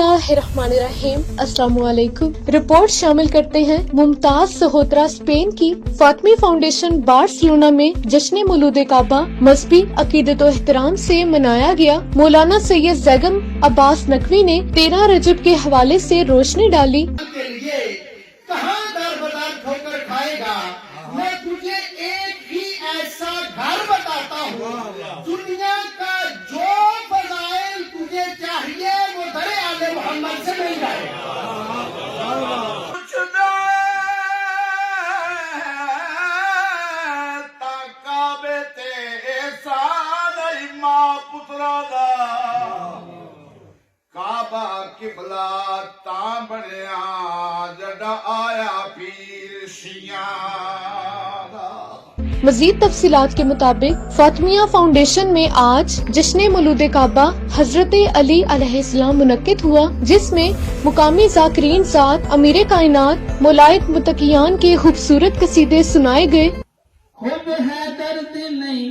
बिस्मिल्लाहिर्रहमानिर्रहीम। अस्सलाम वालेकुम। रिपोर्ट शामिल करते हैं मुमताज सहोत्रा स्पेन की फातमी फाउंडेशन बार्सिलोना में जश्न मौलूद काबा मजहबी अकीदत व एहतराम से मनाया गया। मौलाना सैयद जैगम अब्बास नकवी ने 13 रजब के हवाले से रोशनी डाली। कहाँ दर-बदर ठोकर खाएगा, मैं तुझे एक ही ऐसा घर बताता हूँ, दुनिया का जो फज़ाइल तुझे चाहिए वो दर आले मोहम्मद से मिल जाएगा। काबा किबला ता बनया जड़ा आया पीर शियां दा। मजीद तफसीलात के मुताबिक फातमिया फाउंडेशन में आज जश्न मौलूद काबा हजरत अली अलैहिस्सलाम मुनक्किद हुआ, जिसमें मुकामी ज़ाकिरीन ज़ात अमीर कायनात मौलाद मुतकियान के खूबसूरत कसीदे सुनाए गए। खुद है दर्द नहीं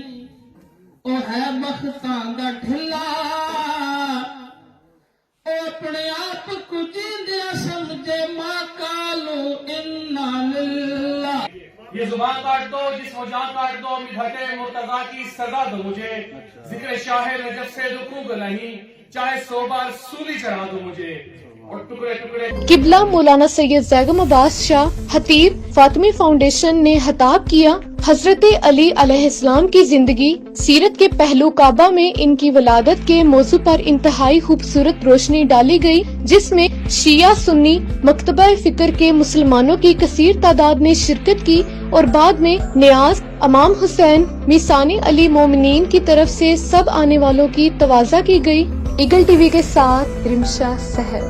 ओ है बख्तां दा ढिला, अपने आप को जिंदा समझे माँ कालो इन्ना लिल्लाह। ये जुबान काट दो, जिस्म जान काट दो, मिठते मुर्तजा की सजा दो मुझे, जिक्र शाह रजब से रुकूंगा नहीं, चाहे 100 बार सूली चढ़ा दो मुझे और टुकड़े टुकड़े। किबला मौलाना सैयद जैगम अब्बास शाह खतीब फातमी फाउंडेशन ने खिताब किया। हजरत अली अलैहिस्सलाम की जिंदगी सीरत के पहलू काबा में इनकी वलादत के मौजू पर इंतहाई खूबसूरत रोशनी डाली गई, जिसमें शिया सुन्नी मकतबा फिक्र के मुसलमानों की कसीर तादाद ने शिरकत की और बाद में नियाज इमाम हुसैन मिसानी अली मोमिनीन की तरफ से सब आने वालों की तवाज़ा की गई। ईगल टीवी के साथ रिमशा सहर।